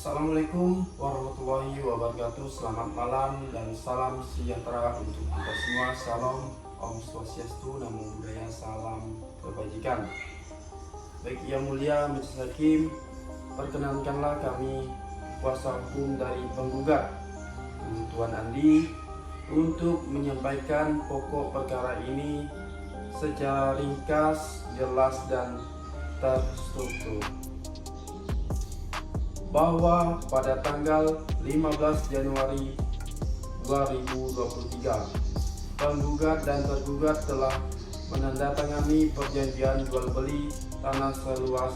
Assalamualaikum warahmatullahi wabarakatuh. Selamat malam dan salam sejahtera untuk kita semua. Salam Om Swastiastu, Namo Buddhaya, salam kebajikan. Baik Yang Mulia Majelis Hakim, perkenankanlah kami kuasa hukum dari penggugat Tuan Andi untuk menyampaikan pokok perkara ini secara ringkas, jelas dan terstruktur. Bahwa pada tanggal 15 Januari 2023 penggugat dan tergugat telah menandatangani perjanjian jual beli tanah seluas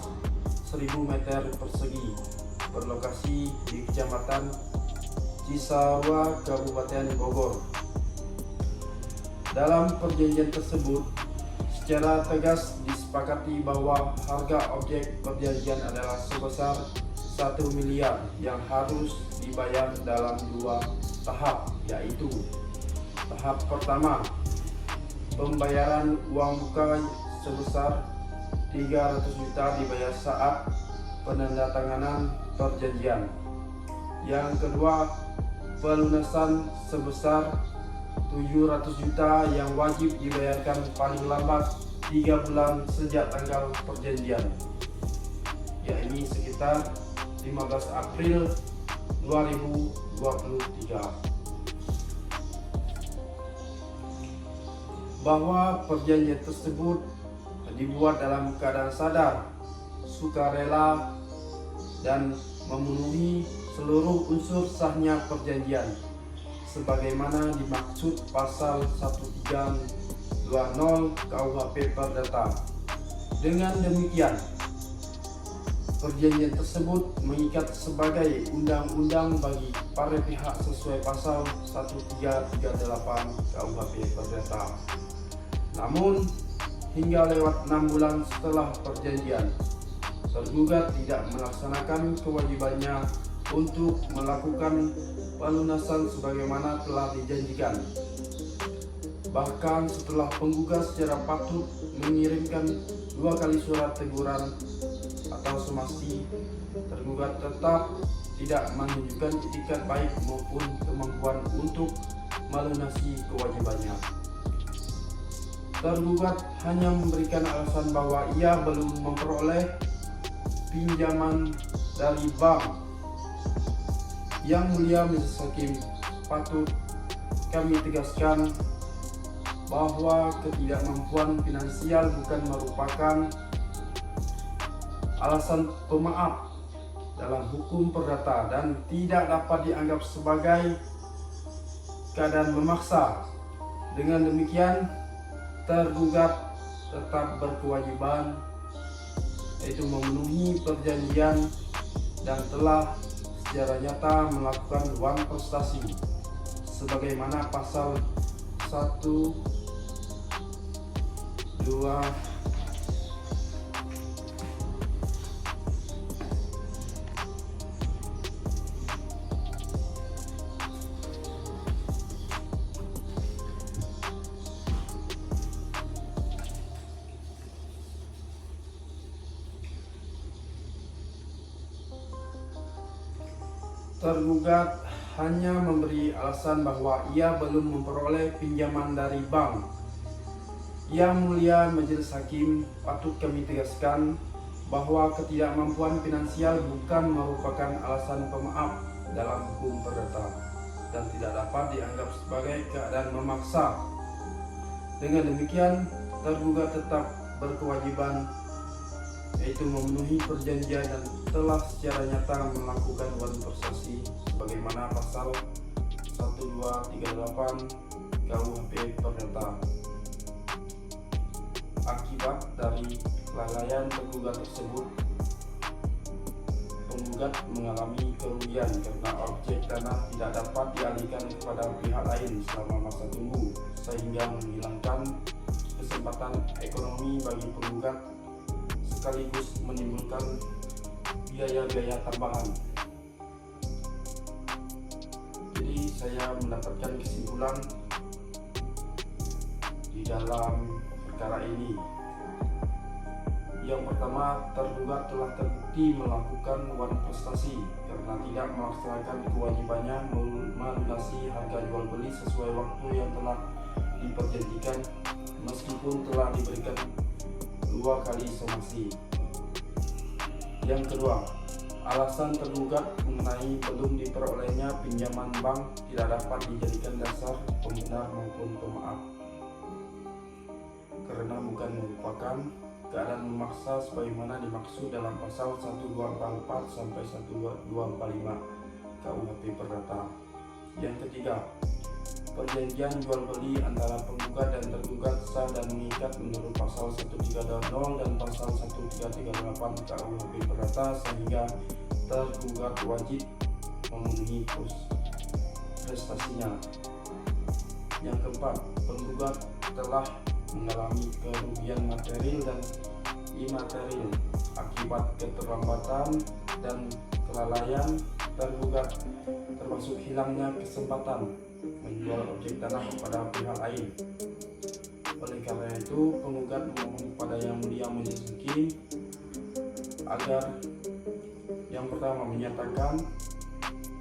1000 meter persegi berlokasi di Kecamatan Cisarua, Kabupaten Bogor. Dalam perjanjian tersebut secara tegas disepakati bahwa harga objek perjanjian adalah sebesar 1 miliar yang harus dibayar dalam 2 tahap, yaitu tahap pertama pembayaran uang muka sebesar 300 juta dibayar saat penandatanganan perjanjian. Yang kedua, pelunasan sebesar 700 juta yang wajib dibayarkan paling lambat 3 bulan sejak tanggal perjanjian, yakni sekitar 15 April 2023. Bahwa perjanjian tersebut dibuat dalam keadaan sadar, sukarela, dan memenuhi seluruh unsur sahnya perjanjian sebagaimana dimaksud pasal 1320 KUHP Perdata. Dengan demikian, perjanjian tersebut mengikat sebagai undang-undang bagi para pihak sesuai pasal 1338 KUHP Perdata. Namun, hingga lewat 6 bulan setelah perjanjian, tergugat tidak melaksanakan kewajibannya untuk melakukan pelunasan sebagaimana telah dijanjikan. Bahkan setelah penggugat secara patut mengirimkan 2 kali surat teguran atau somasi, tergugat tetap tidak menunjukkan itikat baik maupun kemampuan untuk melunasi kewajibannya. Tergugat hanya memberikan alasan bahwa ia belum memperoleh pinjaman dari bank. Yang Mulia Majelis Hakim, patut kami tegaskan bahwa ketidakmampuan finansial bukan merupakan alasan pemaaf dalam hukum perdata dan tidak dapat dianggap sebagai keadaan memaksa. Dengan demikian, tergugat tetap berkewajiban yaitu memenuhi perjanjian dan telah secara nyata melakukan uang prestasi sebagaimana pasal 1, 2, tergugat hanya memberi alasan bahwa ia belum memperoleh pinjaman dari bank. Yang Mulia Majelis Hakim, patut kami tegaskan bahwa ketidakmampuan finansial bukan merupakan alasan pemaaf dalam hukum perdata dan tidak dapat dianggap sebagai keadaan memaksa. Dengan demikian, tergugat tetap berkewajiban yaitu memenuhi perjanjian dan telah secara nyata melakukan uang prestasi sebagaimana pasal 1238 KUHP Perdata. Akibat dari kelalaian tergugat tersebut, penggugat mengalami kerugian karena objek tanah tidak dapat dialihkan kepada pihak lain selama masa tunggu sehingga menghilangkan kesempatan ekonomi bagi penggugat sekaligus menimbulkan biaya-biaya tambahan. Jadi saya mendapatkan kesimpulan di dalam perkara ini, Yang pertama, tergugat telah terbukti melakukan wan prestasi karena tidak melaksanakan kewajibannya melunasi harga jual beli sesuai waktu yang telah diperjanjikan meskipun telah diberikan 2 kali somasi. Yang kedua, alasan tergugat mengenai belum diperolehnya pinjaman bank tidak dapat dijadikan dasar pembenar maupun pemaaf karena bukan merupakan keadaan memaksa sebagaimana dimaksud dalam pasal 1244 sampai 1245 KUHP Perdata. Yang ketiga, perjanjian jual beli antara penggugat dan tergugat sah dan mengikat menurut pasal 1320 dan pasal 1338 KUHP Perdata sehingga tergugat wajib memenuhi prestasinya. Yang keempat, penggugat telah mengalami kerugian material dan imaterial akibat keterlambatan dan kelalaian tergugat, termasuk hilangnya kesempatan menjual objek tanah kepada pihak lain. Oleh karena itu, penggugat memohon kepada Yang Mulia Majelis Hakim agar yang pertama menyatakan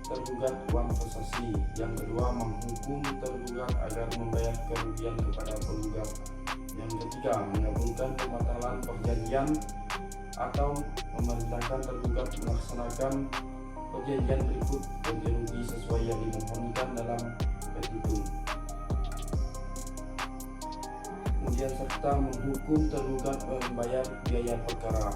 tergugat uang prestasi, yang kedua menghukum tergugat agar membayar kerugian kepada penggugat, yang ketiga mengabulkan pembatalan perjanjian atau memerintahkan tergugat melaksanakan perjanjian berikut ganti rugi sesuai yang dimohonkan dalam petitum. Kemudian serta menghukum tergugat membayar biaya perkara.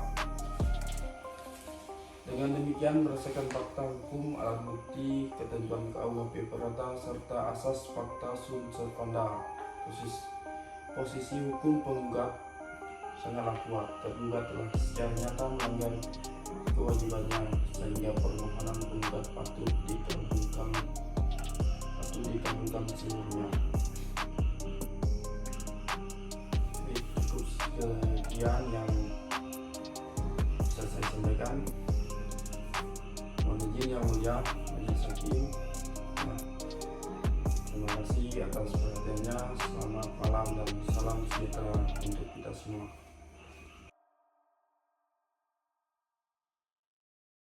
Dengan demikian, berdasarkan fakta hukum, alat bukti, ketentuan KUHP Perdata serta asas fakta sunt servanda, posisi hukum penggugat sangatlah kuat. Tergugat telah secara nyata melanggar kewajibannya sehingga permohonan penggugat patut dikabulkan seluruhnya. Jadi cukup sekian yang bisa saya sampaikan. Mohon izin Yang Mulia Majelis Hakim. Terima kasih atas perhatiannya. Selamat malam dan salam sejahtera untuk kita semua.